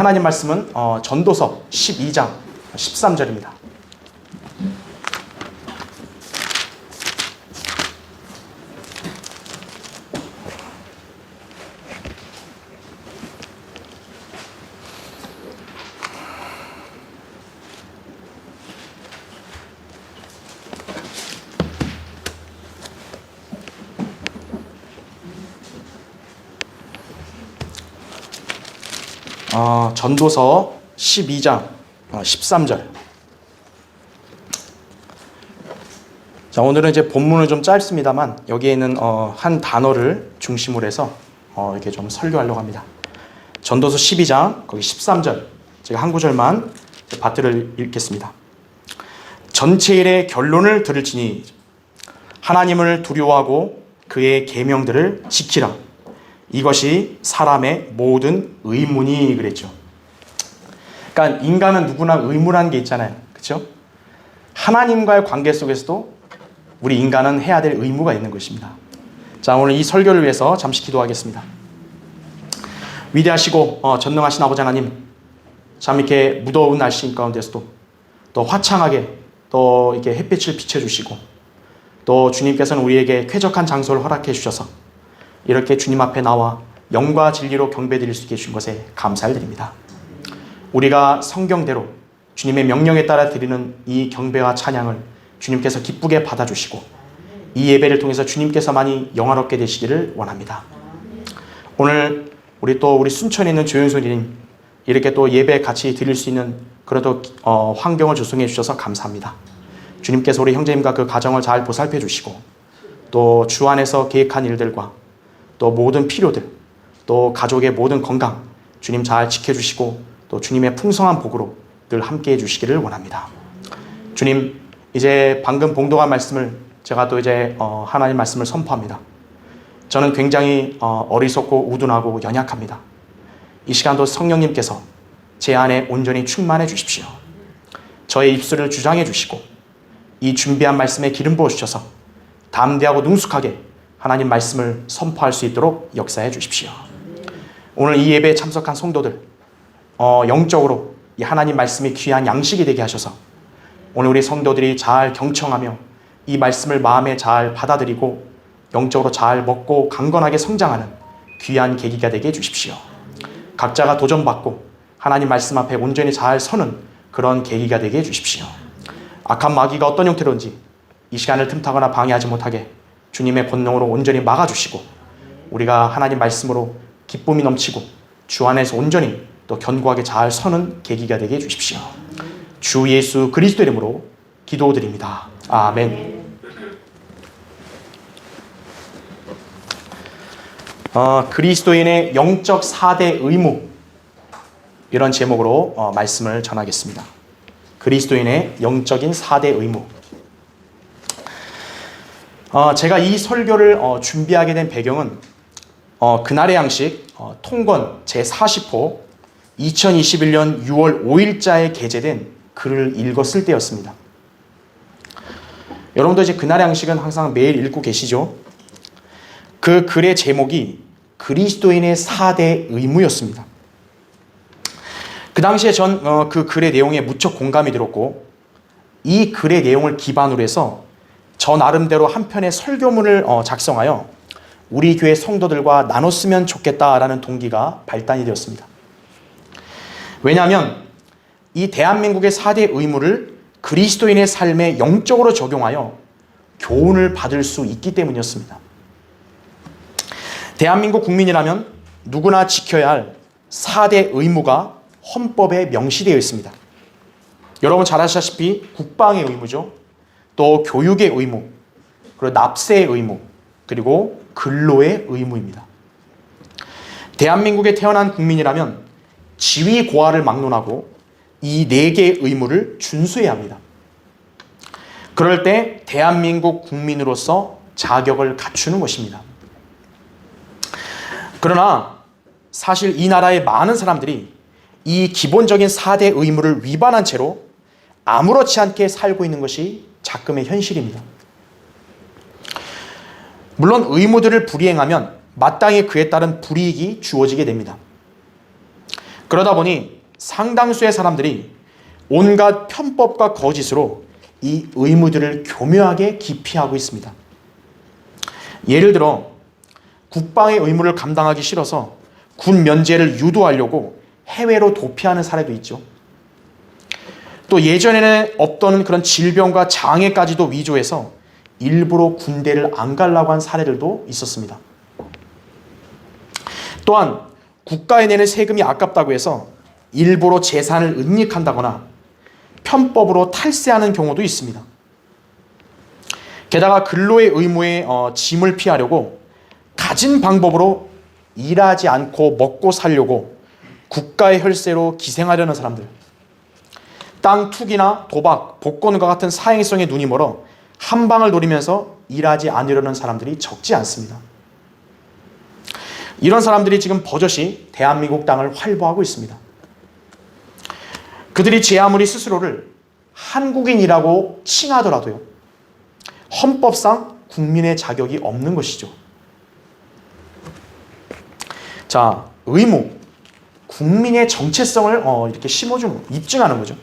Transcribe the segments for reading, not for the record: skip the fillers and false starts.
하나님 말씀은 전도서 12장 13절입니다. 전도서 12장 13절. 자, 오늘은 이제 본문은 좀 짧습니다만 여기에는 한 단어를 중심으로 해서 이렇게 좀 설교하려고 합니다. 전도서 12장 거기 13절. 제가 한 구절만 받들을 읽겠습니다. 전체 일의 결론을 들을지니 하나님을 두려워하고 그의 계명들을 지키라. 이것이 사람의 모든 의무니 그랬죠. 그러니까 인간은 누구나 의무라는 게 있잖아요. 그렇죠? 하나님과의 관계 속에서도 우리 인간은 해야 될 의무가 있는 것입니다. 자, 오늘 이 설교를 위해서 잠시 기도하겠습니다. 위대하시고 전능하신 아버지 하나님, 참 이렇게 무더운 날씨 가운데서도 또 화창하게 또 이렇게 햇빛을 비춰주시고 또 주님께서는 우리에게 쾌적한 장소를 허락해 주셔서 이렇게 주님 앞에 나와 영과 진리로 경배드릴 수 있게 해주신 것에 감사를 드립니다. 우리가 성경대로 주님의 명령에 따라 드리는 이 경배와 찬양을 주님께서 기쁘게 받아주시고 이 예배를 통해서 주님께서만이 영화롭게 되시기를 원합니다. 오늘 우리 순천에 있는 조영수님 이렇게 또 예배 같이 드릴 수 있는 그런 또 환경을 조성해 주셔서 감사합니다. 주님께서 우리 형제님과 그 가정을 잘 보살펴 주시고 또 주 안에서 계획한 일들과 또 모든 필요들, 또 가족의 모든 건강 주님 잘 지켜주시고 또 주님의 풍성한 복으로 늘 함께해 주시기를 원합니다. 주님, 이제 방금 봉독한 말씀을 제가 또 이제 하나님 말씀을 선포합니다. 저는 굉장히 어리석고 우둔하고 연약합니다. 이 시간도 성령님께서 제 안에 온전히 충만해 주십시오. 저의 입술을 주장해 주시고 이 준비한 말씀에 기름 부어 주셔서 담대하고 능숙하게 하나님 말씀을 선포할 수 있도록 역사해 주십시오. 오늘 이 예배에 참석한 성도들 영적으로 이 하나님 말씀이 귀한 양식이 되게 하셔서 오늘 우리 성도들이 잘 경청하며 이 말씀을 마음에 잘 받아들이고 영적으로 잘 먹고 강건하게 성장하는 귀한 계기가 되게 해주십시오. 각자가 도전받고 하나님 말씀 앞에 온전히 잘 서는 그런 계기가 되게 해주십시오. 악한 마귀가 어떤 형태로든지 이 시간을 틈타거나 방해하지 못하게 주님의 권능으로 온전히 막아주시고 우리가 하나님 말씀으로 기쁨이 넘치고 주 안에서 온전히 또 견고하게 잘 서는 계기가 되게 해주십시오. 주 예수 그리스도 이름으로 기도드립니다. 아멘. 그리스도인의 영적 4대 의무, 이런 제목으로 말씀을 전하겠습니다. 그리스도인의 영적인 4대 의무. 제가 이 설교를 준비하게 된 배경은 그날의 양식 통권 제40호 2021년 6월 5일자에 게재된 글을 읽었을 때였습니다. 여러분도 이제 그날의 양식은 항상 매일 읽고 계시죠? 그 글의 제목이 그리스도인의 4대 의무였습니다. 그 당시에 전 그 글의 내용에 무척 공감이 들었고 이 글의 내용을 기반으로 해서 저 나름대로 한 편의 설교문을 작성하여 우리 교회 성도들과 나눴으면 좋겠다라는 동기가 발단이 되었습니다. 왜냐하면 이 대한민국의 4대 의무를 그리스도인의 삶에 영적으로 적용하여 교훈을 받을 수 있기 때문이었습니다. 대한민국 국민이라면 누구나 지켜야 할 4대 의무가 헌법에 명시되어 있습니다. 여러분 잘 아시다시피 국방의 의무죠. 또 교육의 의무, 그리고 납세의 의무, 그리고 근로의 의무입니다. 대한민국에 태어난 국민이라면 지위 고하를 막론하고 이 4개의 의무를 준수해야 합니다. 그럴 때 대한민국 국민으로서 자격을 갖추는 것입니다. 그러나 사실 이 나라의 많은 사람들이 이 기본적인 4대 의무를 위반한 채로 아무렇지 않게 살고 있는 것이 작금의 현실입니다. 물론 의무들을 불이행하면 마땅히 그에 따른 불이익이 주어지게 됩니다. 그러다 보니 상당수의 사람들이 온갖 편법과 거짓으로 이 의무들을 교묘하게 기피하고 있습니다. 예를 들어 국방의 의무를 감당하기 싫어서 군 면제를 유도하려고 해외로 도피하는 사례도 있죠. 또 예전에는 없던 그런 질병과 장애까지도 위조해서 일부러 군대를 안 가려고 한 사례들도 있었습니다. 또한 국가에 내는 세금이 아깝다고 해서 일부러 재산을 은닉한다거나 편법으로 탈세하는 경우도 있습니다. 게다가 근로의 의무에 짐을 피하려고 가진 방법으로 일하지 않고 먹고 살려고 국가의 혈세로 기생하려는 사람들, 땅 투기나 도박, 복권과 같은 사행성에 눈이 멀어 한 방을 노리면서 일하지 않으려는 사람들이 적지 않습니다. 이런 사람들이 지금 버젓이 대한민국 땅을 활보하고 있습니다. 그들이 제 아무리 스스로를 한국인이라고 칭하더라도요, 헌법상 국민의 자격이 없는 것이죠. 자, 의무, 국민의 정체성을 이렇게 심어주는, 입증하는 거죠.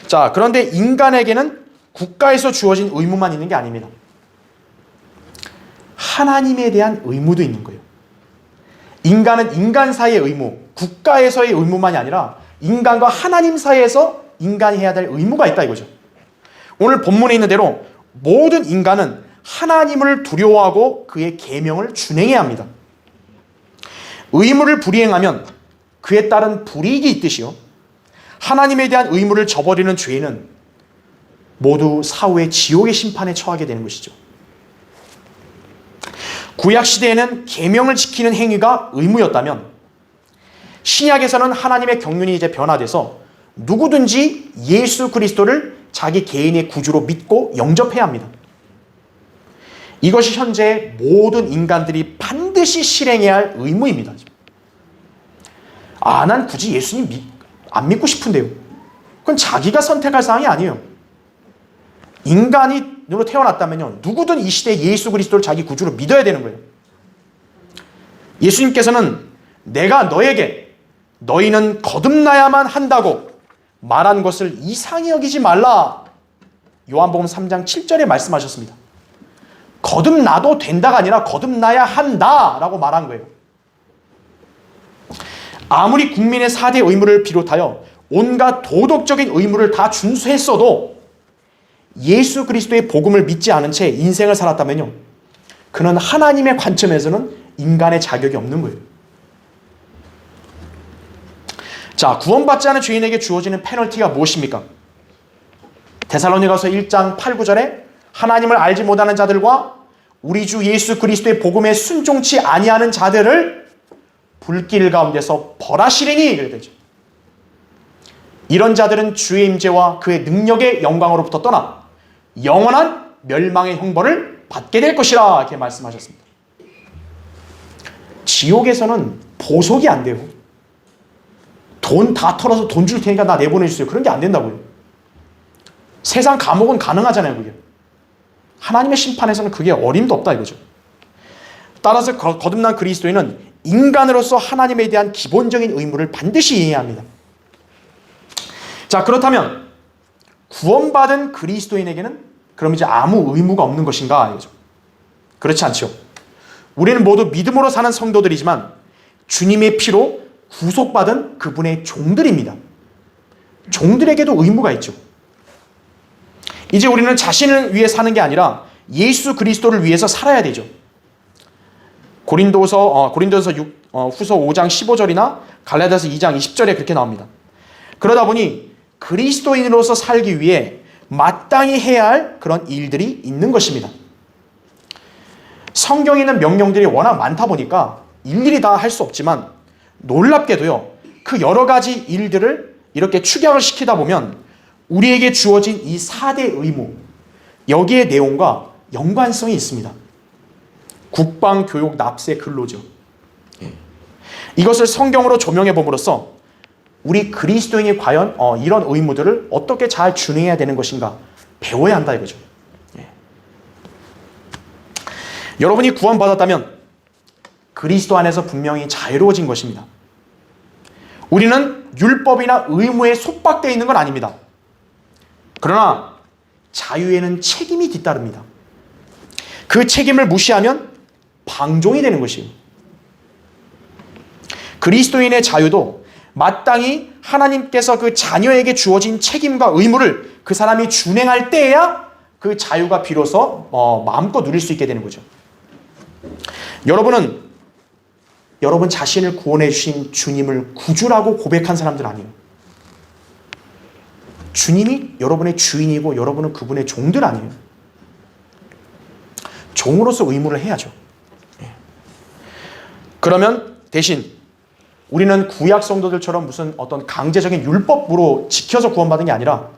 자, 그런데 인간에게는 국가에서 주어진 의무만 있는 게 아닙니다. 하나님에 대한 의무도 있는 거예요. 인간은 인간 사이의 의무, 국가에서의 의무만이 아니라 인간과 하나님 사이에서 인간이 해야 될 의무가 있다 이거죠. 오늘 본문에 있는 대로 모든 인간은 하나님을 두려워하고 그의 계명을 준행해야 합니다. 의무를 불이행하면 그에 따른 불이익이 있듯이요, 하나님에 대한 의무를 저버리는 죄는 모두 사후의 지옥의 심판에 처하게 되는 것이죠. 구약시대에는 계명을 지키는 행위가 의무였다면 신약에서는 하나님의 경륜이 이제 변화돼서 누구든지 예수 그리스도를 자기 개인의 구주로 믿고 영접해야 합니다. 이것이 현재 모든 인간들이 반드시 실행해야 할 의무입니다. 난 굳이 예수님 안 믿고 싶은데요. 그건 자기가 선택할 사항이 아니에요. 인간으로 태어났다면요, 누구든 이 시대에 예수 그리스도를 자기 구주로 믿어야 되는 거예요. 예수님께서는 내가 너에게 너희는 거듭나야만 한다고 말한 것을 이상히 여기지 말라, 요한복음 3장 7절에 말씀하셨습니다. 거듭나도 된다가 아니라 거듭나야 한다라고 말한 거예요. 아무리 국민의 4대 의무를 비롯하여 온갖 도덕적인 의무를 다 준수했어도 예수 그리스도의 복음을 믿지 않은 채 인생을 살았다면요, 그는 하나님의 관점에서는 인간의 자격이 없는 거예요. 자, 구원받지 않은 죄인에게 주어지는 페널티가 무엇입니까? 데살로니가서 1장 8, 9절에 하나님을 알지 못하는 자들과 우리 주 예수 그리스도의 복음에 순종치 아니하는 자들을 불길 가운데서 벌하시리니, 이렇게 되죠. 이런 자들은 주의 임재와 그의 능력의 영광으로부터 떠나 영원한 멸망의 형벌을 받게 될 것이라, 이렇게 말씀하셨습니다. 지옥에서는 보석이 안 돼요. 돈 다 털어서 돈 줄 테니까 나 내보내주세요, 그런 게 안 된다고요. 세상 감옥은 가능하잖아요. 그게 하나님의 심판에서는 그게 어림도 없다 이거죠. 따라서 거듭난 그리스도인은 인간으로서 하나님에 대한 기본적인 의무를 반드시 이해해야 합니다. 자, 그렇다면 구원받은 그리스도인에게는 그럼 이제 아무 의무가 없는 것인가 이거죠. 그렇지 않죠. 우리는 모두 믿음으로 사는 성도들이지만 주님의 피로 구속받은 그분의 종들입니다. 종들에게도 의무가 있죠. 이제 우리는 자신을 위해 사는 게 아니라 예수 그리스도를 위해서 살아야 되죠. 고린도서 후서 5장 15절이나 갈라디아서 2장 20절에 그렇게 나옵니다. 그러다 보니 그리스도인으로서 살기 위해 마땅히 해야 할 그런 일들이 있는 것입니다. 성경에 있는 명령들이 워낙 많다 보니까 일일이 다 할 수 없지만 놀랍게도요, 그 여러 가지 일들을 이렇게 축약을 시키다 보면 우리에게 주어진 이 4대 의무, 여기의 내용과 연관성이 있습니다. 국방, 교육, 납세, 근로죠. 이것을 성경으로 조명해 봄으로써 우리 그리스도인이 과연 이런 의무들을 어떻게 잘 준행해야 되는 것인가 배워야 한다 이거죠. 여러분이 구원받았다면 그리스도 안에서 분명히 자유로워진 것입니다. 우리는 율법이나 의무에 속박되어 있는 건 아닙니다. 그러나 자유에는 책임이 뒤따릅니다. 그 책임을 무시하면 방종이 되는 것이에요. 그리스도인의 자유도 마땅히 하나님께서 그 자녀에게 주어진 책임과 의무를 그 사람이 준행할 때에야 그 자유가 비로소 마음껏 누릴 수 있게 되는 거죠. 여러분 자신을 구원해 주신 주님을 구주라고 고백한 사람들 아니에요. 주님이 여러분의 주인이고 여러분은 그분의 종들 아니에요. 종으로서 의무를 해야죠. 그러면 대신 우리는 구약 성도들처럼 무슨 어떤 강제적인 율법으로 지켜서 구원받은 게 아니라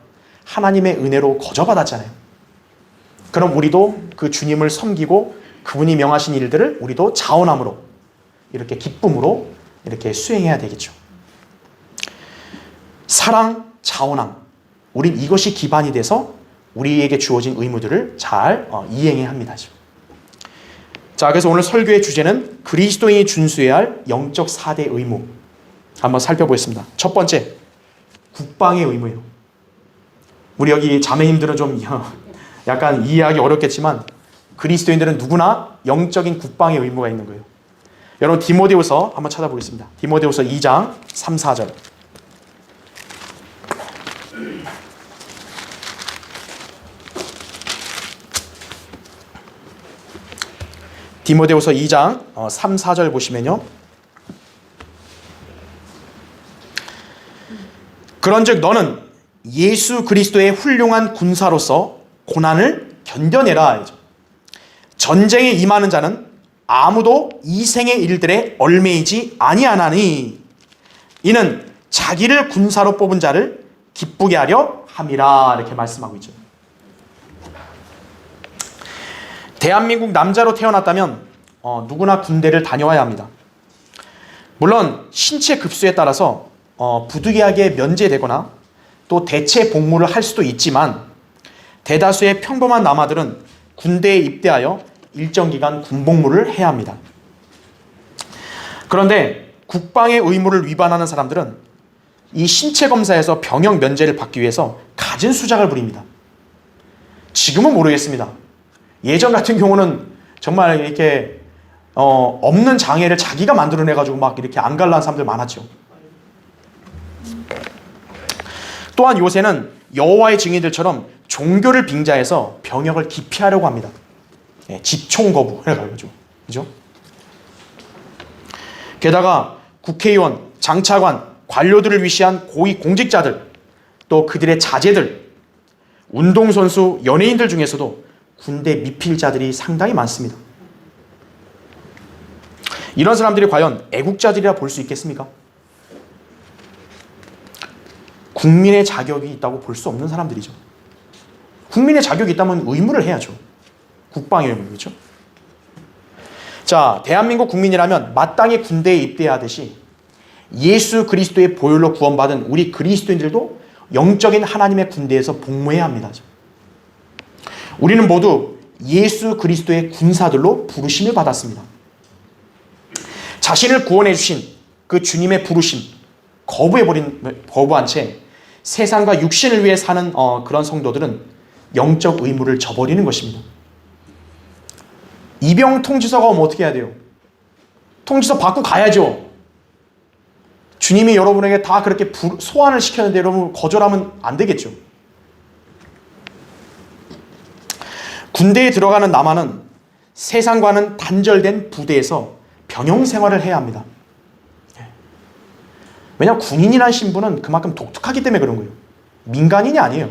하나님의 은혜로 거저받았잖아요. 그럼 우리도 그 주님을 섬기고 그분이 명하신 일들을 우리도 자원함으로 이렇게 기쁨으로 이렇게 수행해야 되겠죠. 사랑, 자원함. 우린 이것이 기반이 돼서 우리에게 주어진 의무들을 잘 이행해야 합니다. 자, 그래서 오늘 설교의 주제는 그리스도인이 준수해야 할 영적 4대 의무. 한번 살펴보겠습니다. 첫 번째, 국방의 의무예요. 우리 여기 자매님들은 좀 약간 이해하기 어렵겠지만 그리스도인들은 누구나 영적인 국방의 의무가 있는 거예요. 여러분 디모데후서 한번 찾아보겠습니다. 디모데후서 2장 3, 4절. 디모데후서 2장 3, 4절 보시면요. 그런즉 너는 예수 그리스도의 훌륭한 군사로서 고난을 견뎌내라. 전쟁에 임하는 자는 아무도 이 생의 일들에 얽매이지 아니하나니 이는 자기를 군사로 뽑은 자를 기쁘게 하려 함이라. 이렇게 말씀하고 있죠. 대한민국 남자로 태어났다면 누구나 군대를 다녀와야 합니다. 물론 신체 급수에 따라서 부득이하게 면제되거나 또 대체 복무를 할 수도 있지만 대다수의 평범한 남아들은 군대에 입대하여 일정 기간 군복무를 해야 합니다. 그런데 국방의 의무를 위반하는 사람들은 이 신체 검사에서 병역 면제를 받기 위해서 갖은 수작을 부립니다. 지금은 모르겠습니다. 예전 같은 경우는 정말 이렇게 없는 장애를 자기가 만들어내가지고 막 이렇게 안 갈라는 사람들 많았죠. 또한 요새는 여호와의 증인들처럼 종교를 빙자해서 병역을 기피하려고 합니다. 집총 거부 해가지고, 그죠? 게다가 국회의원, 장차관, 관료들을 위시한 고위 공직자들, 또 그들의 자제들, 운동선수, 연예인들 중에서도 군대 미필자들이 상당히 많습니다. 이런 사람들이 과연 애국자들이라 볼 수 있겠습니까? 국민의 자격이 있다고 볼 수 없는 사람들이죠. 국민의 자격이 있다면 의무를 해야죠. 국방의 의무, 그렇죠? 자, 대한민국 국민이라면 마땅히 군대에 입대하듯이 예수 그리스도의 보혈로 구원받은 우리 그리스도인들도 영적인 하나님의 군대에서 복무해야 합니다. 우리는 모두 예수 그리스도의 군사들로 부르심을 받았습니다. 자신을 구원해 주신 그 주님의 부르심 거부한 채 세상과 육신을 위해 사는 그런 성도들은 영적 의무를 저버리는 것입니다. 입영 통지서가 오면 어떻게 해야 돼요? 통지서 받고 가야죠. 주님이 여러분에게 다 그렇게 소환을 시켰는데 여러분 거절하면 안 되겠죠. 군대에 들어가는 남아는 세상과는 단절된 부대에서 병영 생활을 해야 합니다. 왜냐하면 군인이라는 신분은 그만큼 독특하기 때문에 그런 거예요. 민간인이 아니에요.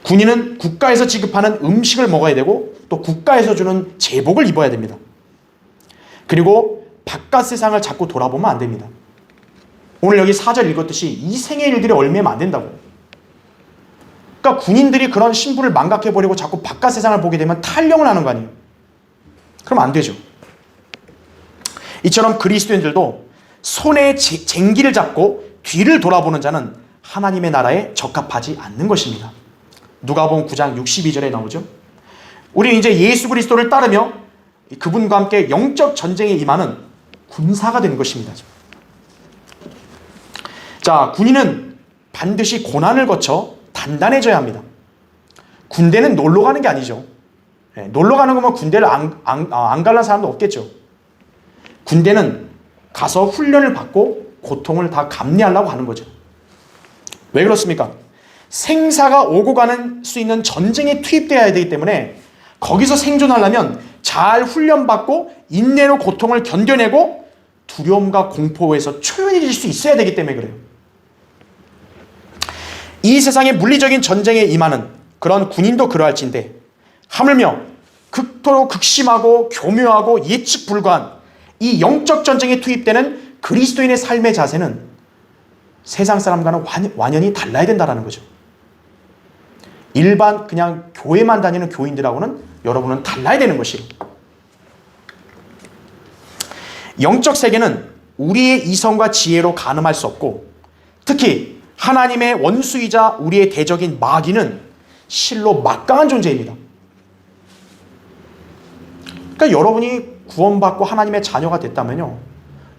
군인은 국가에서 지급하는 음식을 먹어야 되고 또 국가에서 주는 제복을 입어야 됩니다. 그리고 바깥 세상을 자꾸 돌아보면 안 됩니다. 오늘 여기 4절 읽었듯이 이 생의 일들이 얽매이면 안 된다고. 그러니까 군인들이 그런 신분을 망각해버리고 자꾸 바깥 세상을 보게 되면 탈령을 하는 거 아니에요. 그럼 안 되죠. 이처럼 그리스도인들도 손에 쟁기를 잡고 뒤를 돌아보는 자는 하나님의 나라에 적합하지 않는 것입니다. 누가복음 9장 62절에 나오죠. 우리는 이제 예수 그리스도를 따르며 그분과 함께 영적 전쟁에 임하는 군사가 되는 것입니다. 자, 군인은 반드시 고난을 거쳐 단단해져야 합니다. 군대는 놀러 가는 게 아니죠. 놀러 가는 거면 군대를 안 갈라는 사람도 없겠죠. 군대는 가서 훈련을 받고 고통을 다 감내하려고 하는 거죠. 왜 그렇습니까? 생사가 오고 가는 수 있는 전쟁에 투입되어야 되기 때문에 거기서 생존하려면 잘 훈련받고 인내로 고통을 견뎌내고 두려움과 공포에서 초연해질 수 있어야 되기 때문에 그래요. 이 세상의 물리적인 전쟁에 임하는 그런 군인도 그러할진데 하물며 극도로 극심하고 교묘하고 예측 불가한 이 영적 전쟁에 투입되는 그리스도인의 삶의 자세는 세상 사람과는 완연히 달라야 된다는 거죠. 일반 그냥 교회만 다니는 교인들하고는 여러분은 달라야 되는 것이에요. 영적 세계는 우리의 이성과 지혜로 가늠할 수 없고 특히 하나님의 원수이자 우리의 대적인 마귀는 실로 막강한 존재입니다. 그러니까 여러분이 구원받고 하나님의 자녀가 됐다면요,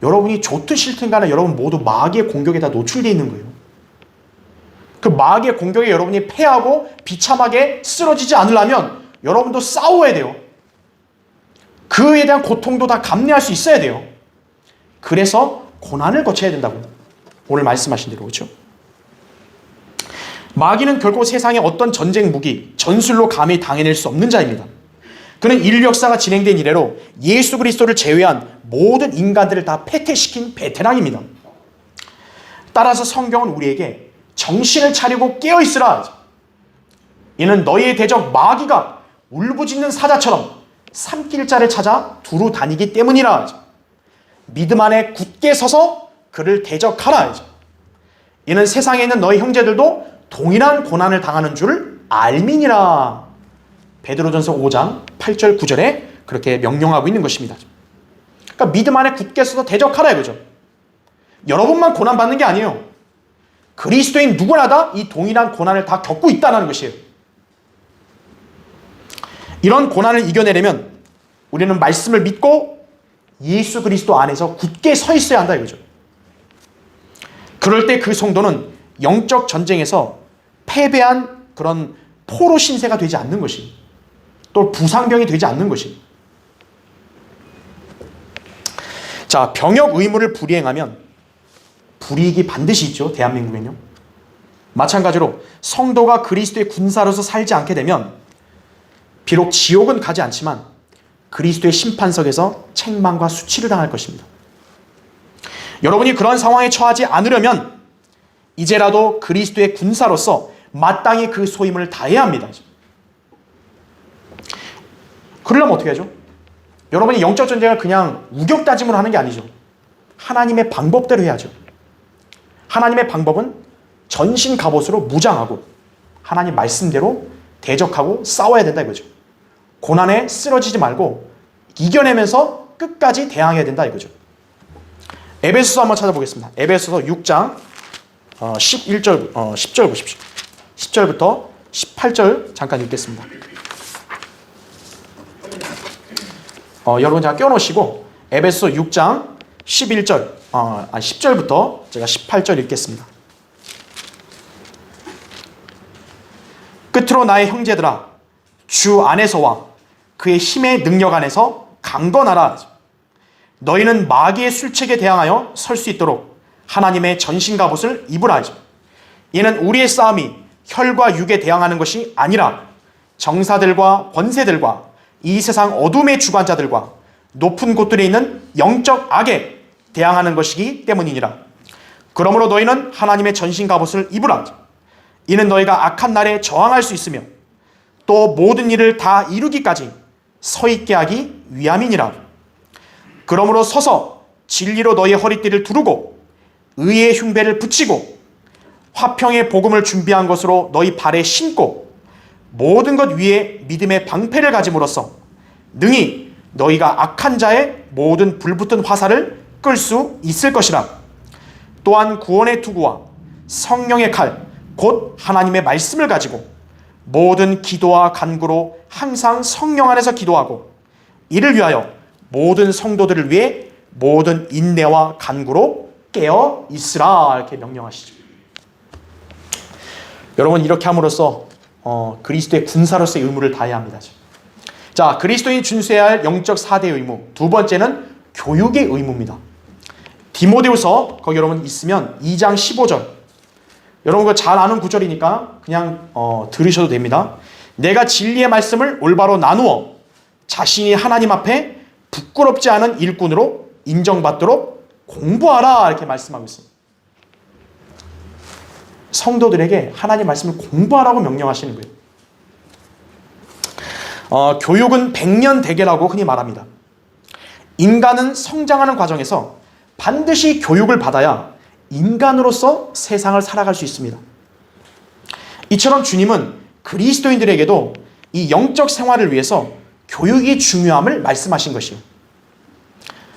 여러분이 좋든 싫든 간에 여러분 모두 마귀의 공격에 다 노출되어 있는 거예요. 그 마귀의 공격에 여러분이 패하고 비참하게 쓰러지지 않으려면 여러분도 싸워야 돼요. 그에 대한 고통도 다 감내할 수 있어야 돼요. 그래서 고난을 거쳐야 된다고 오늘 말씀하신 대로, 그렇죠? 마귀는 결국 세상의 어떤 전쟁 무기, 전술로 감히 당해낼 수 없는 자입니다. 그는 인류 역사가 진행된 이래로 예수 그리스도를 제외한 모든 인간들을 다 패퇴시킨 베테랑입니다. 따라서 성경은 우리에게 정신을 차리고 깨어있으라, 이는 너희의 대적 마귀가 울부짖는 사자처럼 삼킬자를 찾아 두루 다니기 때문이라, 믿음 안에 굳게 서서 그를 대적하라, 이는 세상에 있는 너희 형제들도 동일한 고난을 당하는 줄 알미니라. 베드로전서 5장 8절 9절에 그렇게 명령하고 있는 것입니다. 그러니까 믿음 안에 굳게 서서 대적하라 이거죠. 여러분만 고난받는 게 아니에요. 그리스도인 누구나 다 이 동일한 고난을 다 겪고 있다는 것이에요. 이런 고난을 이겨내려면 우리는 말씀을 믿고 예수 그리스도 안에서 굳게 서 있어야 한다 이거죠. 그럴 때 그 성도는 영적 전쟁에서 패배한 그런 포로 신세가 되지 않는 것이, 또 부상병이 되지 않는 것이. 자, 병역 의무를 불이행하면 불이익이 반드시 있죠. 대한민국에는요. 마찬가지로 성도가 그리스도의 군사로서 살지 않게 되면 비록 지옥은 가지 않지만 그리스도의 심판석에서 책망과 수치를 당할 것입니다. 여러분이 그런 상황에 처하지 않으려면 이제라도 그리스도의 군사로서 마땅히 그 소임을 다해야 합니다. 그러려면 어떻게 하죠? 여러분이 영적 전쟁을 그냥 우격다짐으로 하는 게 아니죠. 하나님의 방법대로 해야죠. 하나님의 방법은 전신 갑옷으로 무장하고 하나님 말씀대로 대적하고 싸워야 된다 이거죠. 고난에 쓰러지지 말고 이겨내면서 끝까지 대항해야 된다 이거죠. 에베소서 한번 찾아보겠습니다. 에베소서 6장 10절 보십시오. 10절부터 18절 잠깐 읽겠습니다. 여러분 제가 껴놓으시고 에베소서 6장 10절부터 제가 18절 읽겠습니다. 끝으로 나의 형제들아, 주 안에서와 그의 힘의 능력 안에서 강건하라. 너희는 마귀의 술책에 대항하여 설 수 있도록 하나님의 전신갑옷을 입으라. 이는 우리의 싸움이 혈과 육에 대항하는 것이 아니라 정사들과 권세들과 이 세상 어둠의 주관자들과 높은 곳들에 있는 영적 악에 대항하는 것이기 때문이니라. 그러므로 너희는 하나님의 전신갑옷을 입으라. 이는 너희가 악한 날에 저항할 수 있으며 또 모든 일을 다 이루기까지 서 있게 하기 위함이니라. 그러므로 서서 진리로 너희의 허리띠를 두르고 의의 흉배를 붙이고 화평의 복음을 준비한 것으로 너희 발에 신고 모든 것 위에 믿음의 방패를 가짐으로써 능히 너희가 악한 자의 모든 불붙은 화살을 끌 수 있을 것이라. 또한 구원의 투구와 성령의 칼 곧 하나님의 말씀을 가지고 모든 기도와 간구로 항상 성령 안에서 기도하고 이를 위하여 모든 성도들을 위해 모든 인내와 간구로 깨어 있으라 이렇게 명령하시죠. 여러분 이렇게 함으로써 그리스도의 군사로서의 의무를 다해야 합니다. 자, 그리스도인이 준수해야 할 영적 4대 의무. 두 번째는 교육의 의무입니다. 디모데후서 거기 여러분 있으면 2장 15절. 여러분 그거 잘 아는 구절이니까 그냥 들으셔도 됩니다. 내가 진리의 말씀을 올바로 나누어 자신이 하나님 앞에 부끄럽지 않은 일꾼으로 인정받도록 공부하라 이렇게 말씀하고 있습니다. 성도들에게 하나님 말씀을 공부하라고 명령하시는 거예요. 교육은 백년대계라고 흔히 말합니다. 인간은 성장하는 과정에서 반드시 교육을 받아야 인간으로서 세상을 살아갈 수 있습니다. 이처럼 주님은 그리스도인들에게도 이 영적 생활을 위해서 교육이 중요함을 말씀하신 것이요.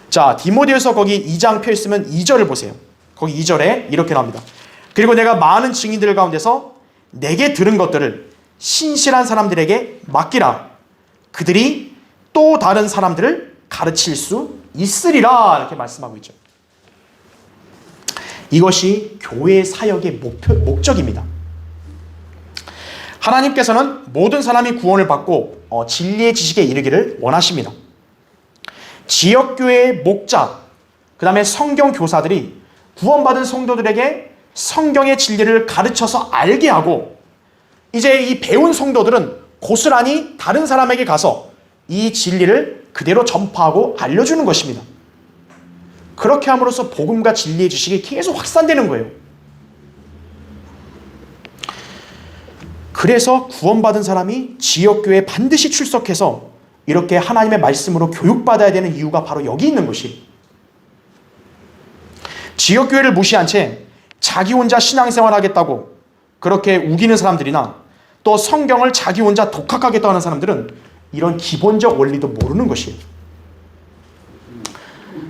자, 디모데후서 거기 2장 펴 있으면 2절을 보세요. 거기 2절에 이렇게 나옵니다. 그리고 내가 많은 증인들 가운데서 내게 들은 것들을 신실한 사람들에게 맡기라. 그들이 또 다른 사람들을 가르칠 수 있으리라. 이렇게 말씀하고 있죠. 이것이 교회의 사역의 목적입니다. 하나님께서는 모든 사람이 구원을 받고 진리의 지식에 이르기를 원하십니다. 지역교회의 목자, 그 다음에 성경 교사들이 구원받은 성도들에게 성경의 진리를 가르쳐서 알게 하고, 이제 이 배운 성도들은 고스란히 다른 사람에게 가서 이 진리를 그대로 전파하고 알려주는 것입니다. 그렇게 함으로써 복음과 진리의 지식이 계속 확산되는 거예요. 그래서 구원받은 사람이 지역교회에 반드시 출석해서 이렇게 하나님의 말씀으로 교육받아야 되는 이유가 바로 여기 있는 것이, 지역교회를 무시한 채 자기 혼자 신앙생활 하겠다고 그렇게 우기는 사람들이나 또 성경을 자기 혼자 독학하겠다고 하는 사람들은 이런 기본적 원리도 모르는 것이에요.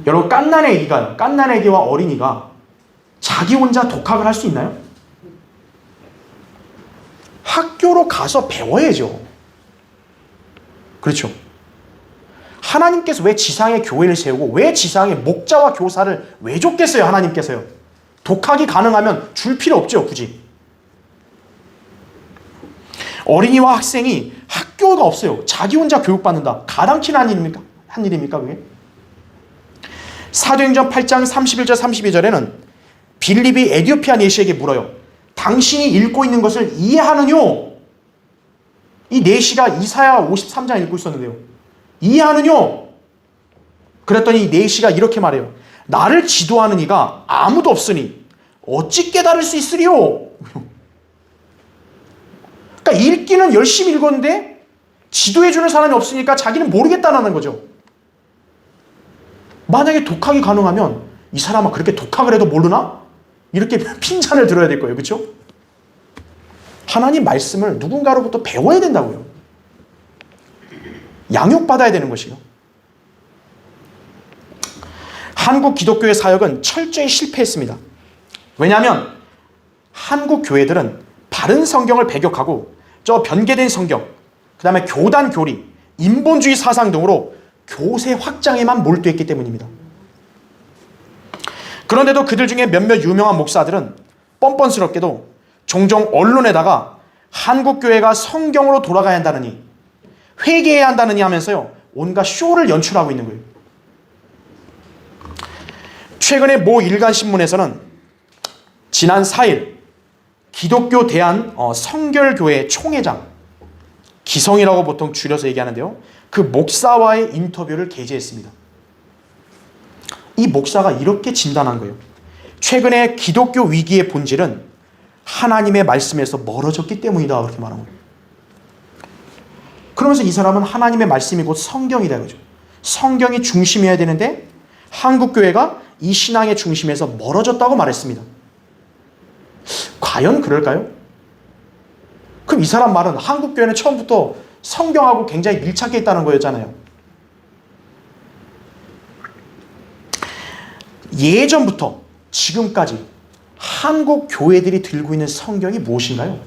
여러분, 갓난 애기와 어린이가 자기 혼자 독학을 할 수 있나요? 학교로 가서 배워야죠. 그렇죠? 하나님께서 왜 지상에 교회를 세우고 왜 지상에 목자와 교사를 왜 줬겠어요? 하나님께서요. 독학이 가능하면 줄 필요 없죠, 굳이. 어린이와 학생이 학교가 없어요. 자기 혼자 교육받는다. 가당키는 한 일입니까 그게? 사도행전 8장 31절 32절에는 빌립이 에디오피아 내시에게 물어요. 당신이 읽고 있는 것을 이해하느뇨? 이 내시가 이사야 53장 읽고 있었는데요. 이해하느뇨? 그랬더니 내시가 이렇게 말해요. 나를 지도하는 이가 아무도 없으니 어찌 깨달을 수 있으리요? 그러니까 읽기는 열심히 읽었는데 지도해주는 사람이 없으니까 자기는 모르겠다는 거죠. 만약에 독학이 가능하면 이 사람은 그렇게 독학을 해도 모르나? 이렇게 핀잔을 들어야 될 거예요. 그렇죠? 하나님 말씀을 누군가로부터 배워야 된다고요. 양육받아야 되는 것이요. 한국 기독교의 사역은 철저히 실패했습니다. 왜냐하면 한국 교회들은 바른 성경을 배격하고 저 변개된 성경, 그 다음에 교단 교리, 인본주의 사상 등으로 교세 확장에만 몰두했기 때문입니다. 그런데도 그들 중에 몇몇 유명한 목사들은 뻔뻔스럽게도 종종 언론에다가 한국 교회가 성경으로 돌아가야 한다느니, 회개해야 한다느니 하면서요, 온갖 쇼를 연출하고 있는 거예요. 최근에 모 일간신문에서는 지난 4일 기독교 대한 성결교회 총회장, 기성이라고 보통 줄여서 얘기하는데요, 그 목사와의 인터뷰를 게재했습니다. 이 목사가 이렇게 진단한 거예요. 최근에 기독교 위기의 본질은 하나님의 말씀에서 멀어졌기 때문이다, 그렇게 말한 거예요. 그러면서 이 사람은 하나님의 말씀이 곧 성경이다, 그죠? 성경이 중심이어야 되는데 한국 교회가 이 신앙의 중심에서 멀어졌다고 말했습니다. 과연 그럴까요? 그럼 이 사람 말은 한국 교회는 처음부터 성경하고 굉장히 밀착해 있다는 거였잖아요. 예전부터 지금까지 한국 교회들이 들고 있는 성경이 무엇인가요?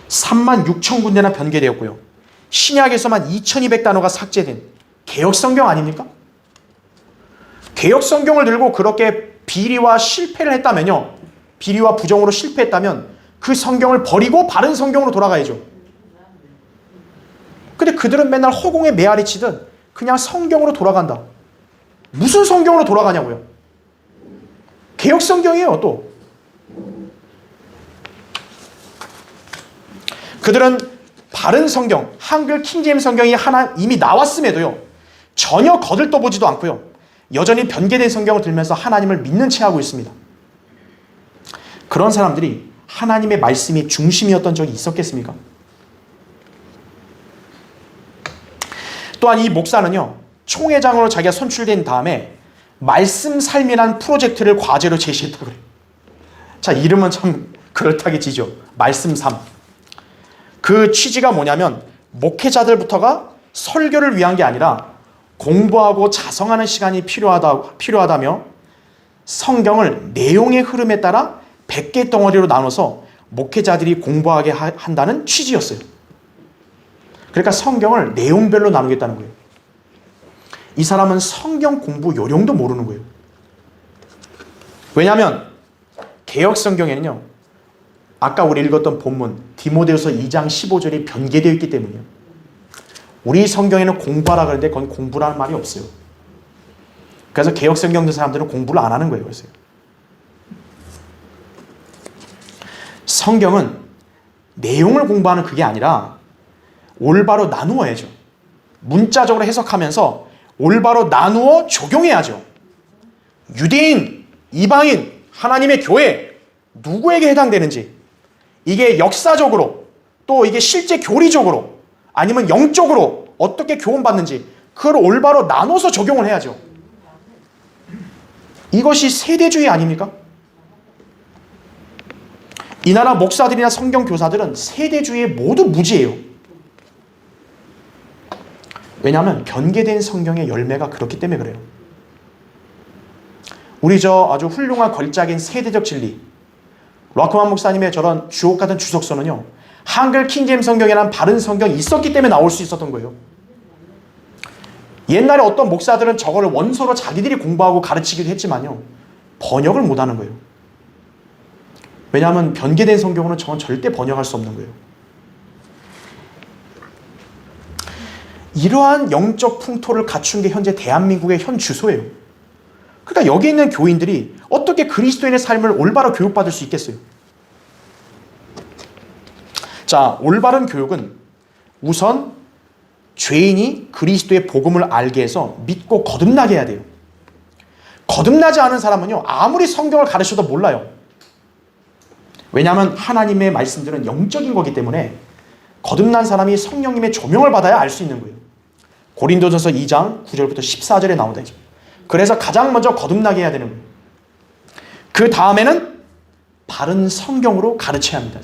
36,000군데나 변개되었고요. 신약에서만 2,200단어가 삭제된 개혁 성경 아닙니까? 개역 성경을 들고 그렇게 비리와 실패를 했다면요, 비리와 부정으로 실패했다면 그 성경을 버리고 바른 성경으로 돌아가야죠. 근데 그들은 맨날 허공에 메아리 치듯 그냥 성경으로 돌아간다. 무슨 성경으로 돌아가냐고요? 개역 성경이에요. 또 그들은 바른 성경, 한글 킹제임스 성경이 하나 이미 나왔음에도요, 전혀 거들떠보지도 않고요, 여전히 변개된 성경을 들면서 하나님을 믿는 채 하고 있습니다. 그런 사람들이 하나님의 말씀이 중심이었던 적이 있었겠습니까? 또한 이 목사는요, 총회장으로 자기가 선출된 다음에 말씀 삶이라는 프로젝트를 과제로 제시했다고 그래요. 자, 이름은 참 그럴듯하게 지죠. 말씀 삶. 그 취지가 뭐냐면 목회자들부터가 설교를 위한 게 아니라 공부하고 자성하는 시간이 필요하다며 성경을 내용의 흐름에 따라 100개 덩어리로 나눠서 목회자들이 공부하게 한다는 취지였어요. 그러니까 성경을 내용별로 나누겠다는 거예요. 이 사람은 성경 공부 요령도 모르는 거예요. 왜냐하면 개역 성경에는요, 아까 우리 읽었던 본문 디모데후서 2장 15절이 변개되어 있기 때문이에요. 우리 성경에는 공부하라 그러는데 그건 공부라는 말이 없어요. 그래서 개역 성경 듣는 사람들은 공부를 안 하는 거예요. 그래서 성경은 내용을 공부하는 그게 아니라 올바로 나누어야죠. 문자적으로 해석하면서 올바로 나누어 적용해야죠. 유대인, 이방인, 하나님의 교회, 누구에게 해당되는지, 이게 역사적으로, 또 이게 실제 교리적으로, 아니면 영적으로 어떻게 교훈받는지 그걸 올바로 나눠서 적용을 해야죠. 이것이 세대주의 아닙니까? 이 나라 목사들이나 성경 교사들은 세대주의에 모두 무지예요. 왜냐하면 변개된 성경의 열매가 그렇기 때문에 그래요. 우리 아주 훌륭한 걸작인 세대적 진리, 락크만 목사님의 저런 주옥 같은 주석서는요, 한글 킹제임스 성경이라는 바른 성경이 있었기 때문에 나올 수 있었던 거예요. 옛날에 어떤 목사들은 저거를 원서로 자기들이 공부하고 가르치기도 했지만요, 번역을 못하는 거예요. 왜냐하면 변개된 성경으로는 저건 절대 번역할 수 없는 거예요. 이러한 영적 풍토를 갖춘 게 현재 대한민국의 현 주소예요. 그러니까 여기 있는 교인들이 어떻게 그리스도인의 삶을 올바로 교육받을 수 있겠어요? 자, 올바른 교육은 우선 죄인이 그리스도의 복음을 알게 해서 믿고 거듭나게 해야 돼요. 거듭나지 않은 사람은요, 아무리 성경을 가르쳐도 몰라요. 왜냐하면 하나님의 말씀들은 영적인 거기 때문에 거듭난 사람이 성령님의 조명을 받아야 알 수 있는 거예요. 고린도전서 2장 9절부터 14절에 나온다. 그래서 가장 먼저 거듭나게 해야 되는 거예요. 그 다음에는 바른 성경으로 가르쳐야 합니다.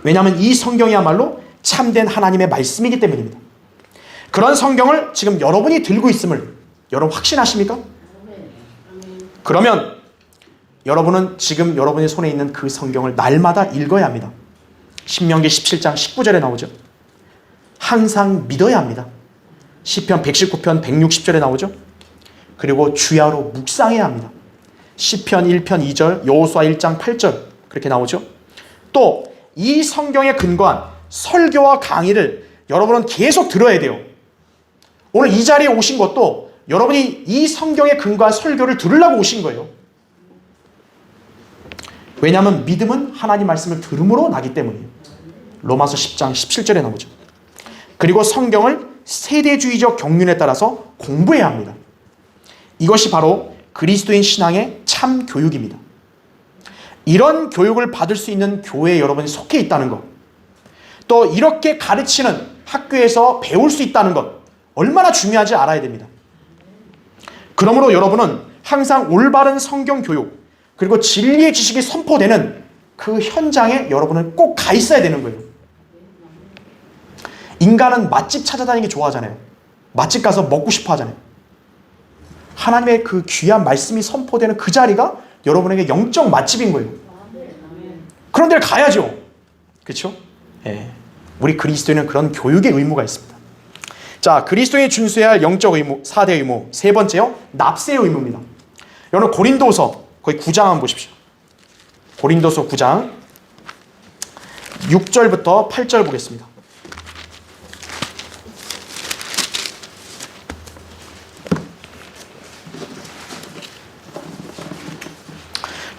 왜냐하면 이 성경이야말로 참된 하나님의 말씀이기 때문입니다. 그런 성경을 지금 여러분이 들고 있음을 여러분 확신하십니까? 그러면 여러분은 지금 여러분의 손에 있는 그 성경을 날마다 읽어야 합니다. 신명기 17장 19절에 나오죠. 항상 믿어야 합니다. 시편 119편 160절에 나오죠. 그리고 주야로 묵상해야 합니다. 시편 1편 2절, 여호수아 1장 8절 그렇게 나오죠. 또 이 성경에 근거한 설교와 강의를 여러분은 계속 들어야 돼요. 오늘 이 자리에 오신 것도 여러분이 이 성경에 근거한 설교를 들으려고 오신 거예요. 왜냐하면 믿음은 하나님 말씀을 들음으로 나기 때문이에요. 로마서 10장 17절에 나오죠. 그리고 성경을 세대주의적 경륜에 따라서 공부해야 합니다. 이것이 바로 그리스도인 신앙의 참 교육입니다. 이런 교육을 받을 수 있는 교회에 여러분이 속해 있다는 것, 또 이렇게 가르치는 학교에서 배울 수 있다는 것, 얼마나 중요한지 알아야 됩니다. 그러므로 여러분은 항상 올바른 성경 교육, 그리고 진리의 지식이 선포되는 그 현장에 여러분은 꼭 가 있어야 되는 거예요. 인간은 맛집 찾아다니기 좋아하잖아요. 맛집 가서 먹고 싶어 하잖아요. 하나님의 그 귀한 말씀이 선포되는 그 자리가 여러분에게 영적 맛집인 거예요. 그런 데를 가야죠. 그렇죠? 예. 우리 그리스도인은 그런 교육의 의무가 있습니다. 자, 그리스도인이 준수해야 할 영적 의무, 4대 의무. 세 번째요, 납세의 의무입니다. 여러분 고린도서 거의 9장 한번 보십시오. 고린도서 9장 6절부터 8절 보겠습니다.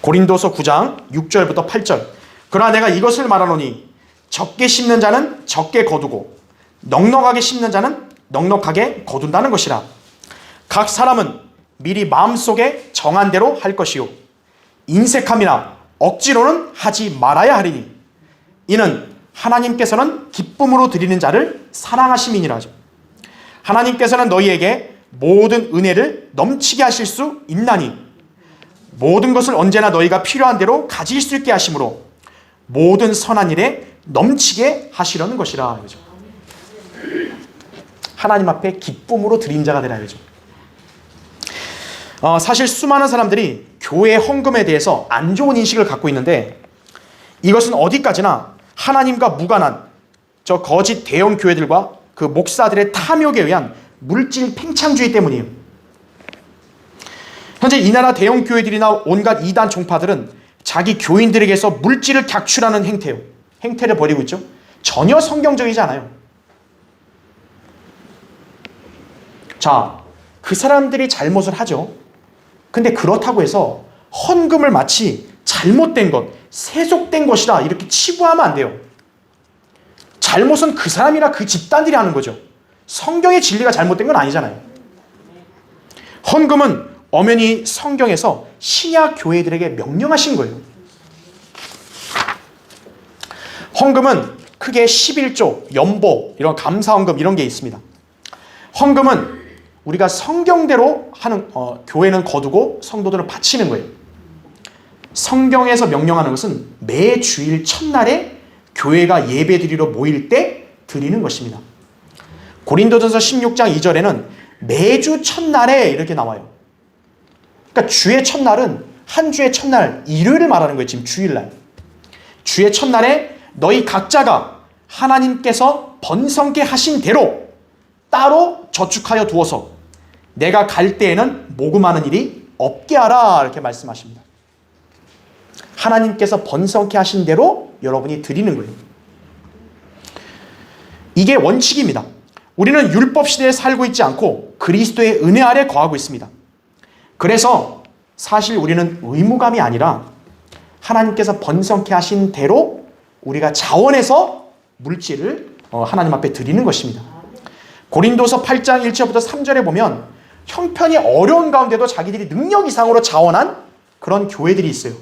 고린도서 9장 6절부터 8절. 그러나 내가 이것을 말하노니 적게 심는 자는 적게 거두고 넉넉하게 심는 자는 넉넉하게 거둔다는 것이라. 각 사람은 미리 마음속에 정한 대로 할 것이요 인색함이나 억지로는 하지 말아야 하리니 이는 하나님께서는 기쁨으로 드리는 자를 사랑하심이니라 하죠. 하나님께서는 너희에게 모든 은혜를 넘치게 하실 수 있나니 모든 것을 언제나 너희가 필요한 대로 가질 수 있게 하심으로 모든 선한 일에 넘치게 하시려는 것이라. 그죠? 하나님 앞에 기쁨으로 드린 자가 되라. 그죠? 사실 수많은 사람들이 교회 헌금에 대해서 안 좋은 인식을 갖고 있는데 이것은 어디까지나 하나님과 무관한 저 거짓 대형 교회들과 그 목사들의 탐욕에 의한 물질 팽창주의 때문이에요. 현재 이 나라 대형 교회들이나 온갖 이단 종파들은 자기 교인들에게서 물질을 객출하는 행태를 벌이고 있죠. 전혀 성경적이지 않아요. 자, 그 사람들이 잘못을 하죠. 근데 그렇다고 해서 헌금을 마치 잘못된 것, 세속된 것이라 이렇게 치부하면 안 돼요. 잘못은 그 사람이나 그 집단들이 하는 거죠. 성경의 진리가 잘못된 건 아니잖아요. 헌금은 엄연히 성경에서 신약 교회들에게 명령하신 거예요. 헌금은 크게 11조, 연보, 이런 감사헌금 이런 게 있습니다. 헌금은 우리가 성경대로 하는 교회는 거두고 성도들은 바치는 거예요. 성경에서 명령하는 것은 매 주일 첫날에 교회가 예배드리러 모일 때 드리는 것입니다. 고린도전서 16장 2절에는 매주 첫날에 이렇게 나와요. 그러니까 주의 첫날은 한 주의 첫날 일요일을 말하는 거예요. 지금 주일날. 주의 첫날에 너희 각자가 하나님께서 번성케 하신 대로 따로 저축하여 두어서 내가 갈 때에는 모금하는 일이 없게 하라 이렇게 말씀하십니다. 하나님께서 번성케 하신 대로 여러분이 드리는 거예요. 이게 원칙입니다. 우리는 율법 시대에 살고 있지 않고 그리스도의 은혜 아래 거하고 있습니다. 그래서 사실 우리는 의무감이 아니라 하나님께서 번성케 하신 대로 우리가 자원해서 물질을 하나님 앞에 드리는 것입니다. 고린도서 8장 1절부터 3절에 보면 형편이 어려운 가운데도 자기들이 능력 이상으로 자원한 그런 교회들이 있어요.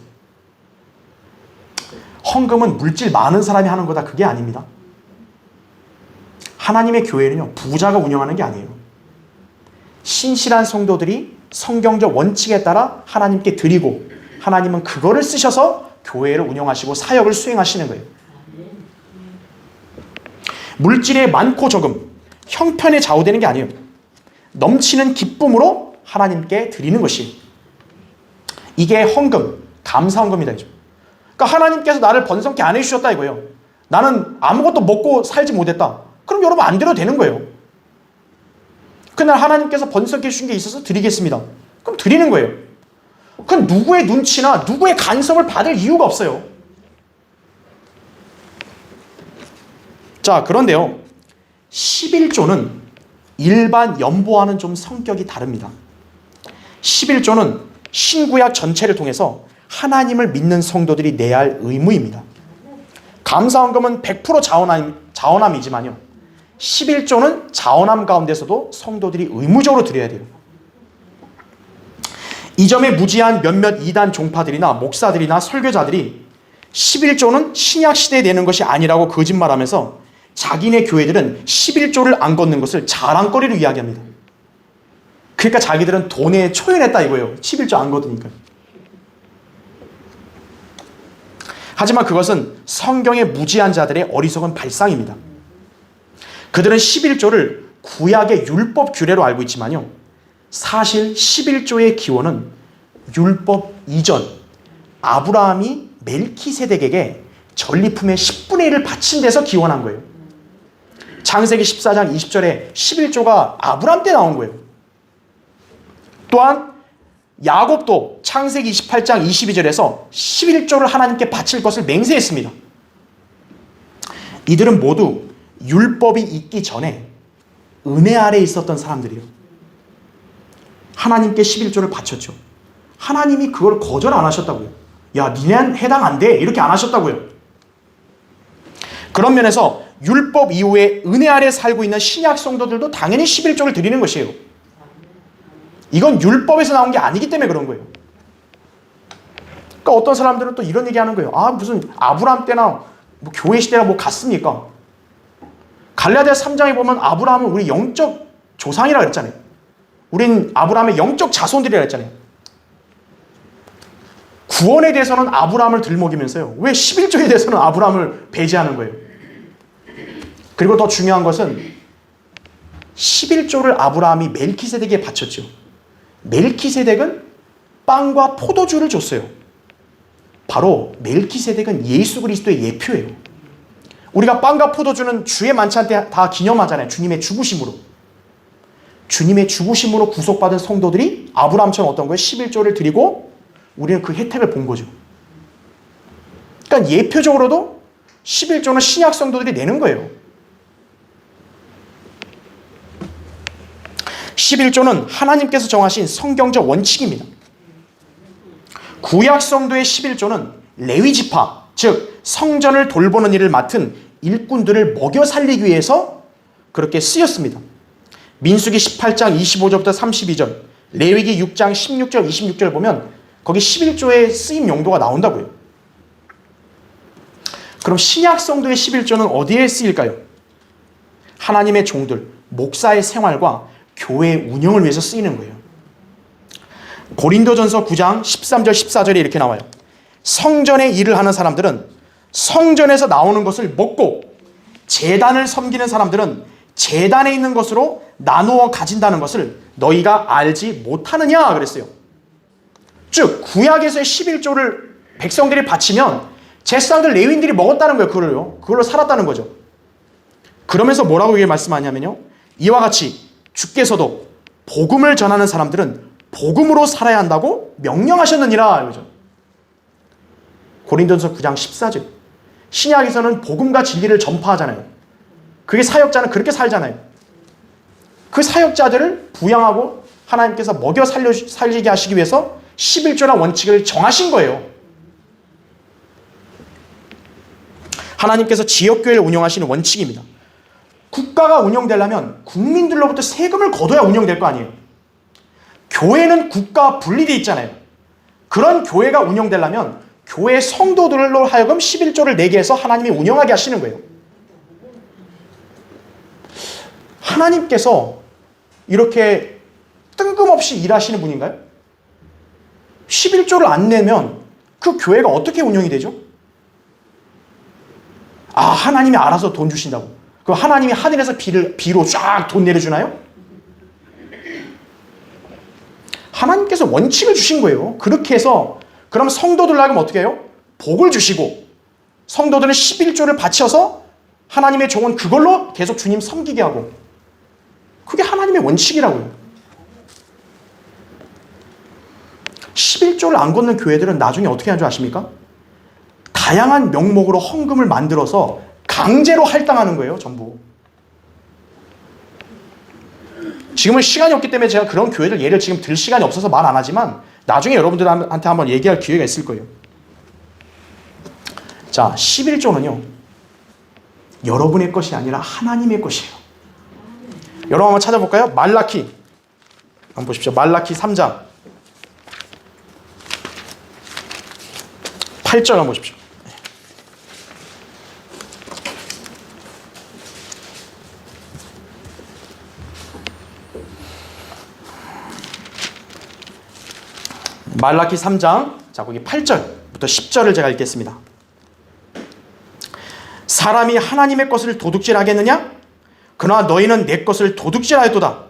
헌금은 물질 많은 사람이 하는 거다, 그게 아닙니다. 하나님의 교회는요, 부자가 운영하는 게 아니에요. 신실한 성도들이 성경적 원칙에 따라 하나님께 드리고 하나님은 그거를 쓰셔서 교회를 운영하시고 사역을 수행하시는 거예요. 물질의 많고 적음, 형편에 좌우되는 게 아니에요. 넘치는 기쁨으로 하나님께 드리는 것이 이게 헌금, 감사헌금이다. 그러니까 하나님께서 나를 번성케 안 해주셨다 이거예요. 나는 아무것도 먹고 살지 못했다. 그럼 여러분 안 드려도 되는 거예요. 그날 하나님께서 번성케 해주신 게 있어서 드리겠습니다. 그럼 드리는 거예요. 그건 누구의 눈치나 누구의 간섭을 받을 이유가 없어요. 자, 그런데요, 11조는 일반 연보와는 좀 성격이 다릅니다. 11조는 신구약 전체를 통해서 하나님을 믿는 성도들이 내야 할 의무입니다. 감사헌금은 100% 자원함이지만요, 11조는 자원함 가운데서도 성도들이 의무적으로 드려야 돼요. 이 점에 무지한 몇몇 이단 종파들이나 목사들이나 설교자들이 11조는 신약시대에 내는 것이 아니라고 거짓말하면서 자기네 교회들은 11조를 안 걷는 것을 자랑거리로 이야기합니다. 그러니까 자기들은 돈에 초연했다 이거예요. 11조 안 거두니까. 하지만 그것은 성경의 무지한 자들의 어리석은 발상입니다. 그들은 11조를 구약의 율법 규례로 알고 있지만요, 사실 11조의 기원은 율법 이전 아브라함이 멜키세덱에게 전리품의 10분의 1을 바친 데서 기원한 거예요. 창세기 14장 20절에 11조가 아브람 때 나온 거예요. 또한 야곱도 창세기 28장 22절에서 11조를 하나님께 바칠 것을 맹세했습니다. 이들은 모두 율법이 있기 전에 은혜 아래 있었던 사람들이에요. 하나님께 11조를 바쳤죠. 하나님이 그걸 거절 안 하셨다고요. 야, 니네 해당 안 돼. 이렇게 안 하셨다고요. 그런 면에서 율법 이후에 은혜 아래 살고 있는 신약 성도들도 당연히 11조를 드리는 것이에요. 이건 율법에서 나온 게 아니기 때문에 그런 거예요. 그러니까 어떤 사람들은 또 이런 얘기 하는 거예요. 아, 무슨 아브라함 때나 뭐 교회 시대나 뭐 같습니까? 갈라디아서 3장에 보면 아브라함은 우리 영적 조상이라 그랬잖아요. 우린 아브라함의 영적 자손들이라 그랬잖아요. 구원에 대해서는 아브라함을 들먹이면서요. 왜 11조에 대해서는 아브라함을 배제하는 거예요? 그리고 더 중요한 것은 11조를 아브라함이 멜키세덱에게 바쳤죠. 멜키세덱은 빵과 포도주를 줬어요. 바로 멜키세덱은 예수 그리스도의 예표예요. 우리가 빵과 포도주는 주의 만찬 때 다 기념하잖아요. 주님의 죽으심으로. 주님의 죽으심으로 구속받은 성도들이 아브라함처럼 어떤 거예요? 11조를 드리고 우리는 그 혜택을 본 거죠. 그러니까 예표적으로도 11조는 신약 성도들이 내는 거예요. 11조는 하나님께서 정하신 성경적 원칙입니다. 구약 성도의 11조는 레위지파, 즉 성전을 돌보는 일을 맡은 일꾼들을 먹여 살리기 위해서 그렇게 쓰였습니다. 민수기 18장 25절부터 32절, 레위기 6장 16절 26절 보면 거기 11조의 쓰임 용도가 나온다고요. 그럼 신약 성도의 11조는 어디에 쓰일까요? 하나님의 종들, 목사의 생활과 교회 운영을 위해서 쓰이는 거예요. 고린도전서 9장 13절 14절에 이렇게 나와요. 성전의 일을 하는 사람들은 성전에서 나오는 것을 먹고 제단을 섬기는 사람들은 제단에 있는 것으로 나누어 가진다는 것을 너희가 알지 못하느냐 그랬어요. 즉 구약에서의 11조를 백성들이 바치면 제사장들 레위인들이 먹었다는 거예요. 그걸로 살았다는 거죠. 그러면서 뭐라고 이게 말씀하냐면요, 이와 같이 주께서도 복음을 전하는 사람들은 복음으로 살아야 한다고 명령하셨느니라 이거죠. 고린도전서 9장 14절. 신약에서는 복음과 진리를 전파하잖아요. 그게 사역자는 그렇게 살잖아요. 그 사역자들을 부양하고 하나님께서 먹여 살리게 하시기 위해서 11조라는 원칙을 정하신 거예요. 하나님께서 지역교회를 운영하시는 원칙입니다. 국가가 운영되려면 국민들로부터 세금을 걷어야 운영될 거 아니에요. 교회는 국가와 분리되어 있잖아요. 그런 교회가 운영되려면 교회 성도들로 하여금 11조를 내게 해서 하나님이 운영하게 하시는 거예요. 하나님께서 이렇게 뜬금없이 일하시는 분인가요? 11조를 안 내면 그 교회가 어떻게 운영이 되죠? 아, 하나님이 알아서 돈 주신다고. 그럼 하나님이 하늘에서 비로 쫙 돈 내려주나요? 하나님께서 원칙을 주신 거예요. 그렇게 해서 그럼 성도들 하여금 어떻게 해요? 복을 주시고 성도들은 11조를 바쳐서 하나님의 종은 그걸로 계속 주님 섬기게 하고, 그게 하나님의 원칙이라고요. 11조를 안 걷는 교회들은 나중에 어떻게 하는 줄 아십니까? 다양한 명목으로 헌금을 만들어서 강제로 할당하는 거예요. 전부. 지금은 시간이 없기 때문에 제가 그런 교회들 예를 지금 들 시간이 없어서 말 안 하지만 나중에 여러분들한테 한번 얘기할 기회가 있을 거예요. 자, 11조는요, 여러분의 것이 아니라 하나님의 것이에요. 여러분 한번 찾아볼까요? 말라키 한번 보십시오. 말라키 3장 8절 한번 보십시오. 말라키 3장, 자, 거기 8절부터 10절을 제가 읽겠습니다. 사람이 하나님의 것을 도둑질하겠느냐? 그러나 너희는 내 것을 도둑질하였도다.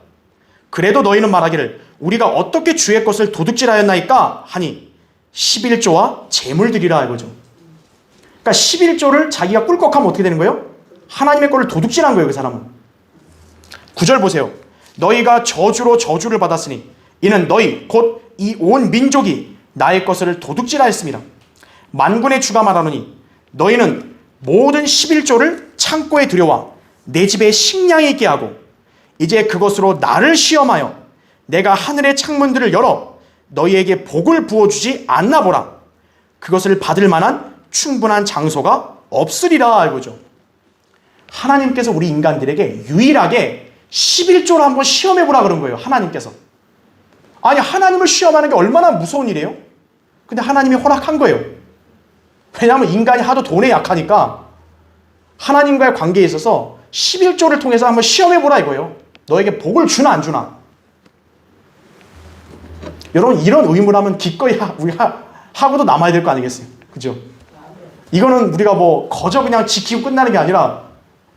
그래도 너희는 말하기를 우리가 어떻게 주의 것을 도둑질하였나이까 하니 11조와 재물 드리라 이거죠. 그러니까 11조를 자기가 꿀꺽하면 어떻게 되는 거예요? 하나님의 거를 도둑질한 거예요, 그 사람은. 9절 보세요. 너희가 저주로 저주를 받았으니 이는 너희 곧 이 온 민족이 나의 것을 도둑질하였습니다. 만군의 주가 말하노니 너희는 모든 11조를 창고에 들여와 내 집에 식량이 있게 하고 이제 그것으로 나를 시험하여 내가 하늘의 창문들을 열어 너희에게 복을 부어주지 않나 보라. 그것을 받을 만한 충분한 장소가 없으리라. 이거죠. 하나님께서 우리 인간들에게 유일하게 11조를 한번 시험해보라 그런 거예요. 하나님께서. 아니, 하나님을 시험하는 게 얼마나 무서운 일이에요? 근데 하나님이 허락한 거예요. 왜냐하면 인간이 하도 돈에 약하니까 하나님과의 관계에 있어서 11조를 통해서 한번 시험해보라 이거예요. 너에게 복을 주나 안 주나. 여러분, 이런 의무라면 기꺼이 우리가 하고도 남아야 될 거 아니겠어요? 그죠? 이거는 우리가 뭐 거저 그냥 지키고 끝나는 게 아니라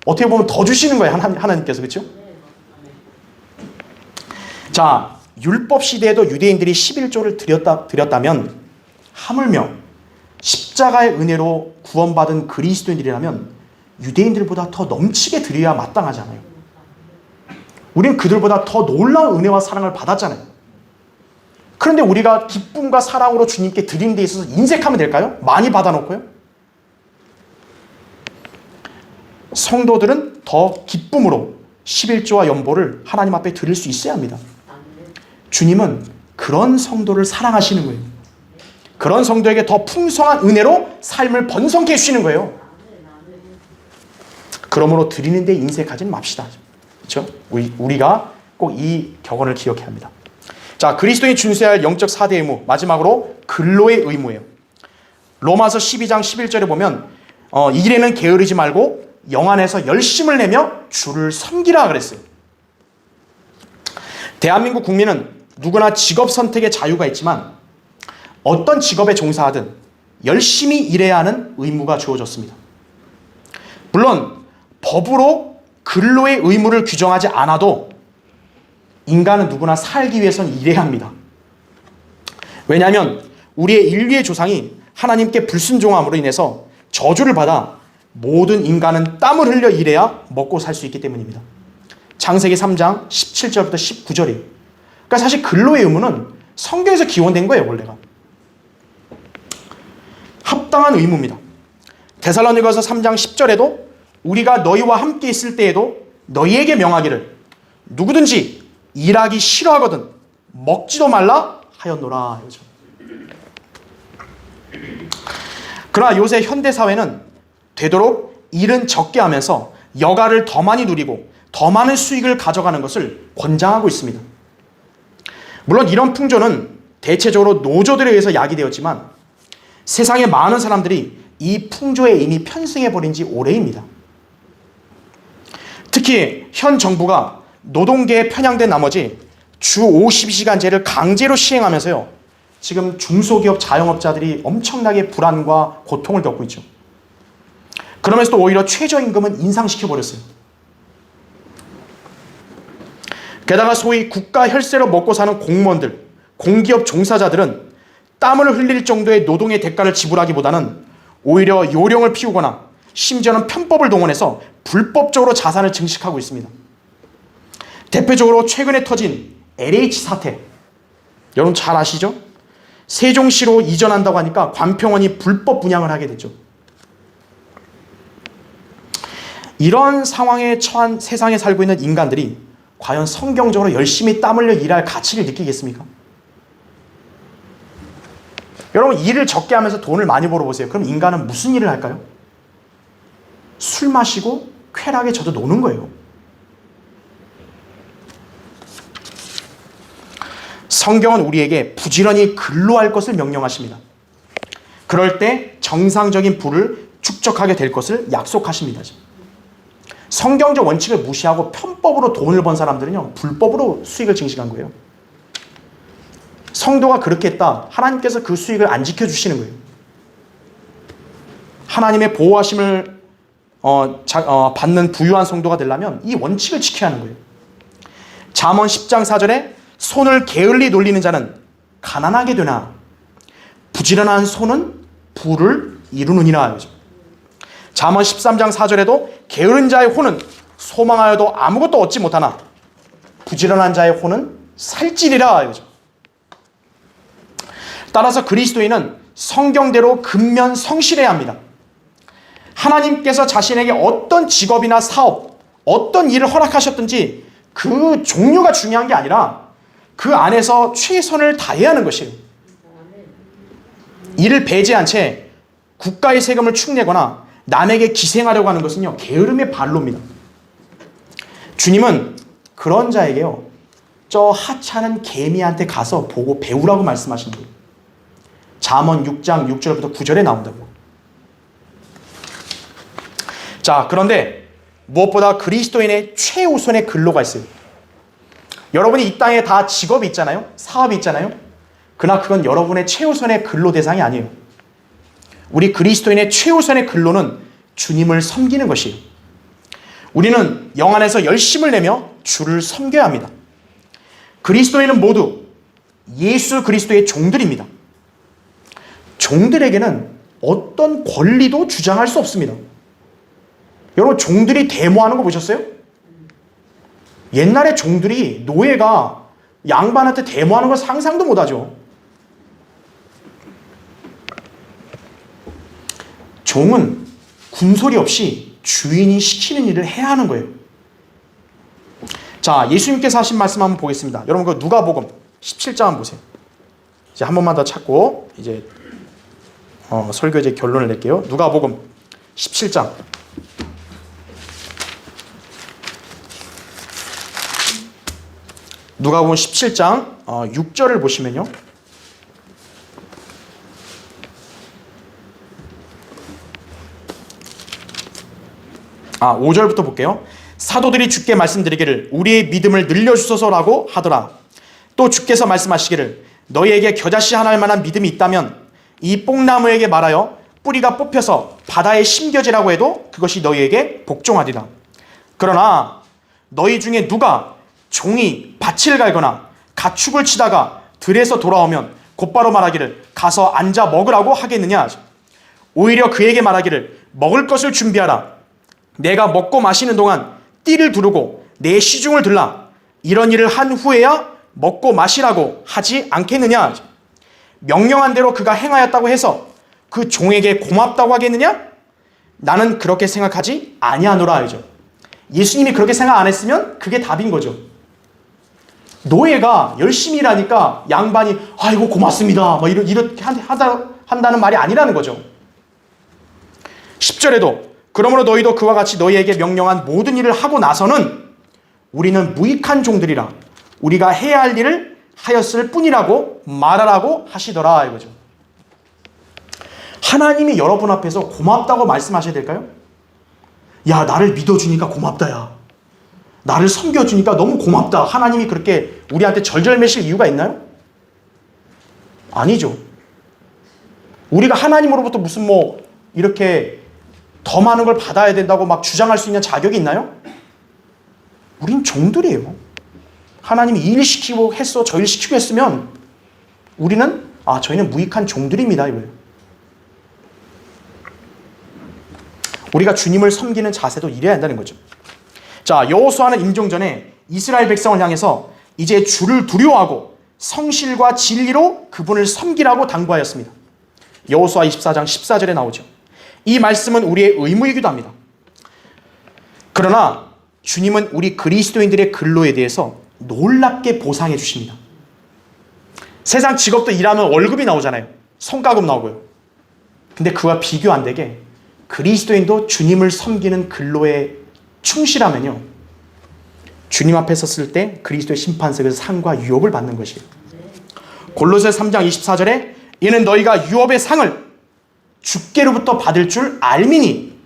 어떻게 보면 더 주시는 거예요. 하나님께서. 그렇죠? 자, 율법 시대에도 유대인들이 11조를 드렸다면 하물며 십자가의 은혜로 구원받은 그리스도인들이라면 유대인들보다 더 넘치게 드려야 마땅하잖아요. 우리는 그들보다 더 놀라운 은혜와 사랑을 받았잖아요. 그런데 우리가 기쁨과 사랑으로 주님께 드리는 데 있어서 인색하면 될까요? 많이 받아놓고요. 성도들은 더 기쁨으로 11조와 연보를 하나님 앞에 드릴 수 있어야 합니다. 주님은 그런 성도를 사랑하시는 거예요. 그런 성도에게 더 풍성한 은혜로 삶을 번성케 해주시는 거예요. 그러므로 드리는 데 인색하지는 맙시다. 그렇죠? 우리가 꼭 이 격언을 기억해야 합니다. 자, 그리스도인이 준수해야 할 영적 4대 의무, 마지막으로 근로의 의무예요. 로마서 12장 11절에 보면 이 일에는 게으르지 말고 영안에서 열심을 내며 주를 섬기라 그랬어요. 대한민국 국민은 누구나 직업 선택의 자유가 있지만 어떤 직업에 종사하든 열심히 일해야 하는 의무가 주어졌습니다. 물론 법으로 근로의 의무를 규정하지 않아도 인간은 누구나 살기 위해서는 일해야 합니다. 왜냐하면 우리의 인류의 조상이 하나님께 불순종함으로 인해서 저주를 받아 모든 인간은 땀을 흘려 일해야 먹고 살 수 있기 때문입니다. 창세기 3장 17절부터 19절이에요. 그러니까 사실 근로의 의무는 성경에서 기원된 거예요, 원래가. 합당한 의무입니다. 데살로니가서 3장 10절에도 우리가 너희와 함께 있을 때에도 너희에게 명하기를 누구든지 일하기 싫어하거든 먹지도 말라 하였노라. 그러나 요새 현대사회는 되도록 일은 적게 하면서 여가를 더 많이 누리고 더 많은 수익을 가져가는 것을 권장하고 있습니다. 물론 이런 풍조는 대체적으로 노조들에 의해서 야기되었지만 세상의 많은 사람들이 이 풍조에 이미 편승해버린 지 오래입니다. 특히 현 정부가 노동계에 편향된 나머지 주 52시간제를 강제로 시행하면서요, 지금 중소기업 자영업자들이 엄청나게 불안과 고통을 겪고 있죠. 그러면서 또 오히려 최저임금은 인상시켜버렸어요. 게다가 소위 국가 혈세로 먹고 사는 공무원들, 공기업 종사자들은 땀을 흘릴 정도의 노동의 대가를 지불하기보다는 오히려 요령을 피우거나 심지어는 편법을 동원해서 불법적으로 자산을 증식하고 있습니다. 대표적으로 최근에 터진 LH 사태, 여러분 잘 아시죠? 세종시로 이전한다고 하니까 관평원이 불법 분양을 하게 됐죠. 이런 상황에 처한 세상에 살고 있는 인간들이 과연 성경적으로 열심히 땀 흘려 일할 가치를 느끼겠습니까? 여러분, 일을 적게 하면서 돈을 많이 벌어보세요. 그럼 인간은 무슨 일을 할까요? 술 마시고 쾌락에 젖어 노는 거예요. 성경은 우리에게 부지런히 근로할 것을 명령하십니다. 그럴 때 정상적인 부를 축적하게 될 것을 약속하십니다. 성경적 원칙을 무시하고 편법으로 돈을 번 사람들은요, 불법으로 수익을 증식한 거예요. 성도가 그렇게 했다. 하나님께서 그 수익을 안 지켜주시는 거예요. 하나님의 보호하심을 받는 부유한 성도가 되려면 이 원칙을 지켜야 하는 거예요. 잠언 10장 4절에 손을 게을리 놀리는 자는 가난하게 되나 부지런한 손은 부를 이루느니라. 잠언 13장 4절에도 게으른 자의 혼은 소망하여도 아무것도 얻지 못하나 부지런한 자의 혼은 살찌리라 이거죠. 따라서 그리스도인은 성경대로 근면 성실해야 합니다. 하나님께서 자신에게 어떤 직업이나 사업, 어떤 일을 허락하셨든지 그 종류가 중요한 게 아니라 그 안에서 최선을 다해야 하는 것이에요. 이를 배제한 채 국가의 세금을 축내거나 남에게 기생하려고 하는 것은요, 게으름의 발로입니다. 주님은 그런 자에게요, 저 하찮은 개미한테 가서 보고 배우라고 말씀하신 거예요. 잠언 6장 6절부터 9절에 나온다고. 자, 그런데 무엇보다 그리스도인의 최우선의 근로가 있어요. 여러분이 이 땅에 다 직업이 있잖아요. 사업이 있잖아요. 그러나 그건 여러분의 최우선의 근로 대상이 아니에요. 우리 그리스도인의 최우선의 근로는 주님을 섬기는 것이에요. 우리는 영 안에서 열심을 내며 주를 섬겨야 합니다. 그리스도인은 모두 예수 그리스도의 종들입니다. 종들에게는 어떤 권리도 주장할 수 없습니다. 여러분, 종들이 데모하는 거 보셨어요? 옛날에 종들이, 노예가 양반한테 데모하는 걸 상상도 못하죠. 종은 군소리 없이 주인이 시키는 일을 해야 하는 거예요. 자, 예수님께서 하신 말씀 한번 보겠습니다. 여러분, 그 누가복음 17장 한번 보세요. 이제 한 번만 더 찾고 이제 설교 이제 결론을 낼게요. 누가복음 17장. 누가복음 17장 6절을 보시면요. 5절부터 볼게요. 사도들이 주께 말씀드리기를 우리의 믿음을 늘려주소서라고 하더라. 또 주께서 말씀하시기를 너희에게 겨자씨 하나일 만한 믿음이 있다면 이 뽕나무에게 말하여 뿌리가 뽑혀서 바다에 심겨지라고 해도 그것이 너희에게 복종하리라. 그러나 너희 중에 누가 종이 밭을 갈거나 가축을 치다가 들에서 돌아오면 곧바로 말하기를 가서 앉아 먹으라고 하겠느냐. 오히려 그에게 말하기를 먹을 것을 준비하라. 내가 먹고 마시는 동안 띠를 두르고 내 시중을 들라. 이런 일을 한 후에야 먹고 마시라고 하지 않겠느냐. 명령한 대로 그가 행하였다고 해서 그 종에게 고맙다고 하겠느냐? 나는 그렇게 생각하지 아니하노라. 예수님이 그렇게 생각 안 했으면 그게 답인 거죠. 노예가 열심히 일하니까 양반이 아이고 고맙습니다 막 이렇게 한다는 말이 아니라는 거죠. 10절에도 그러므로 너희도 그와 같이 너희에게 명령한 모든 일을 하고 나서는 우리는 무익한 종들이라 우리가 해야 할 일을 하였을 뿐이라고 말하라고 하시더라 이거죠. 하나님이 여러분 앞에서 고맙다고 말씀하셔야 될까요? 야, 나를 믿어주니까 고맙다. 야, 나를 섬겨주니까 너무 고맙다. 하나님이 그렇게 우리한테 절절매실 이유가 있나요? 아니죠. 우리가 하나님으로부터 무슨 이렇게 더 많은 걸 받아야 된다고 막 주장할 수 있는 자격이 있나요? 우린 종들이에요. 하나님이 이 일 시키고 했어, 저 일 시키고 했으면 우리는 저희는 무익한 종들입니다 이거예요. 우리가 주님을 섬기는 자세도 이래야 한다는 거죠. 자, 여호수아는 임종 전에 이스라엘 백성을 향해서 이제 주를 두려워하고 성실과 진리로 그분을 섬기라고 당부하였습니다. 여호수아 24장 14절에 나오죠. 이 말씀은 우리의 의무이기도 합니다. 그러나 주님은 우리 그리스도인들의 근로에 대해서 놀랍게 보상해 주십니다. 세상 직업도 일하면 월급이 나오잖아요. 성과급 나오고요. 근데 그와 비교 안 되게 그리스도인도 주님을 섬기는 근로에 충실하면요, 주님 앞에 섰을 때 그리스도의 심판석에서 상과 유업을 받는 것이에요. 골로새 3장 24절에 이는 너희가 유업의 상을 주께로부터 받을 줄 알미니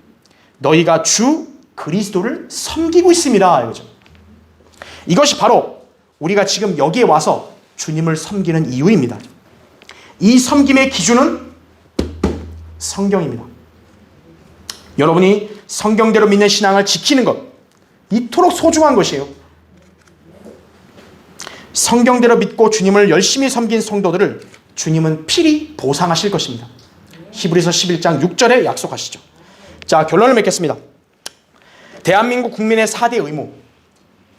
너희가 주 그리스도를 섬기고 있습니다 이거죠. 이것이 바로 우리가 지금 여기에 와서 주님을 섬기는 이유입니다. 이 섬김의 기준은 성경입니다. 여러분이 성경대로 믿는 신앙을 지키는 것, 이토록 소중한 것이에요. 성경대로 믿고 주님을 열심히 섬긴 성도들을 주님은 필히 보상하실 것입니다. 히브리서 11장 6절에 약속하시죠. 자, 결론을 맺겠습니다. 대한민국 국민의 4대 의무,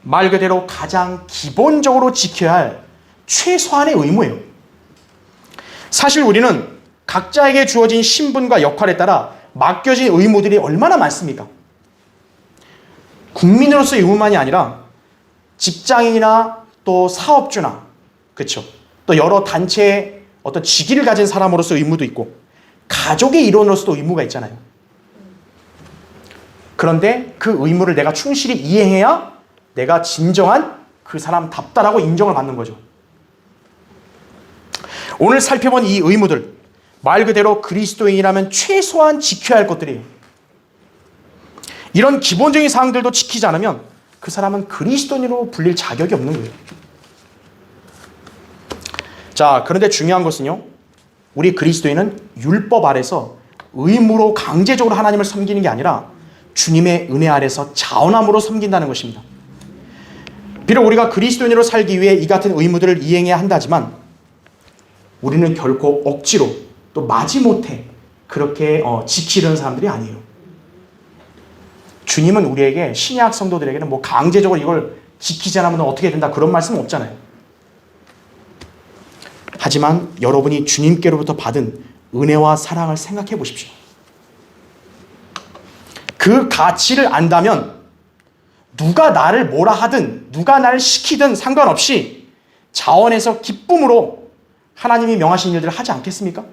말 그대로 가장 기본적으로 지켜야 할 최소한의 의무예요. 사실 우리는 각자에게 주어진 신분과 역할에 따라 맡겨진 의무들이 얼마나 많습니까? 국민으로서의 의무만이 아니라 직장인이나 또 사업주나, 그렇죠, 또 여러 단체의 어떤 직위를 가진 사람으로서 의무도 있고 가족의 일원으로서도 의무가 있잖아요. 그런데 그 의무를 내가 충실히 이행해야 내가 진정한 그 사람답다라고 인정을 받는 거죠. 오늘 살펴본 이 의무들, 말 그대로 그리스도인이라면 최소한 지켜야 할 것들이에요. 이런 기본적인 사항들도 지키지 않으면 그 사람은 그리스도인으로 불릴 자격이 없는 거예요. 자, 그런데 중요한 것은요, 우리 그리스도인은 율법 아래서 의무로 강제적으로 하나님을 섬기는 게 아니라 주님의 은혜 아래서 자원함으로 섬긴다는 것입니다. 비록 우리가 그리스도인으로 살기 위해 이 같은 의무들을 이행해야 한다지만 우리는 결코 억지로 또 마지못해 그렇게 지키려는 사람들이 아니에요. 주님은 우리에게, 신약 성도들에게는 뭐 강제적으로 이걸 지키지 않으면 어떻게 된다 그런 말씀은 없잖아요. 하지만 여러분이 주님께로부터 받은 은혜와 사랑을 생각해 보십시오. 그 가치를 안다면 누가 나를 뭐라 하든 누가 나를 시키든 상관없이 자원에서 기쁨으로 하나님이 명하신 일들을 하지 않겠습니까?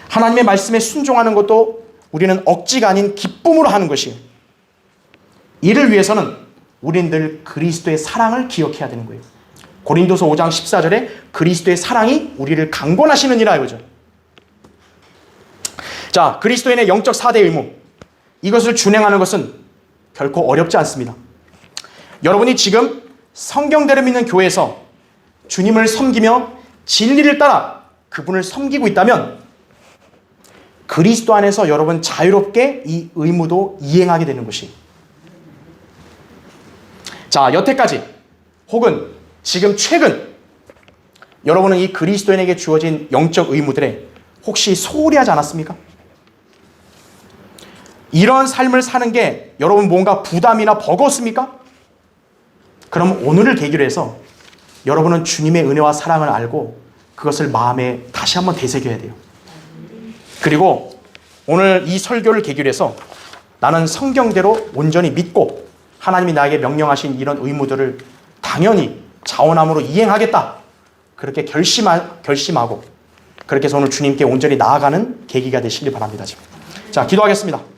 하나님의 말씀에 순종하는 것도 우리는 억지가 아닌 기쁨으로 하는 것이에요. 이를 위해서는 우리는 늘 그리스도의 사랑을 기억해야 되는 거예요. 고린도서 5장 14절에 그리스도의 사랑이 우리를 강권하시느니라 이거죠. 자, 그리스도인의 영적 4대 의무, 이것을 준행하는 것은 결코 어렵지 않습니다. 여러분이 지금 성경대로 믿는 교회에서 주님을 섬기며 진리를 따라 그분을 섬기고 있다면 그리스도 안에서 여러분 자유롭게 이 의무도 이행하게 되는 것이. 자, 여태까지 혹은 지금 최근 여러분은 이 그리스도인에게 주어진 영적 의무들에 혹시 소홀히 하지 않았습니까? 이런 삶을 사는 게 여러분 뭔가 부담이나 버거웠습니까? 그럼 오늘을 계기로 해서 여러분은 주님의 은혜와 사랑을 알고 그것을 마음에 다시 한번 되새겨야 돼요. 그리고 오늘 이 설교를 계기로 해서 나는 성경대로 온전히 믿고 하나님이 나에게 명령하신 이런 의무들을 당연히 자원함으로 이행하겠다, 그렇게 결심하고 그렇게 해서 오늘 주님께 온전히 나아가는 계기가 되시길 바랍니다. 자, 기도하겠습니다.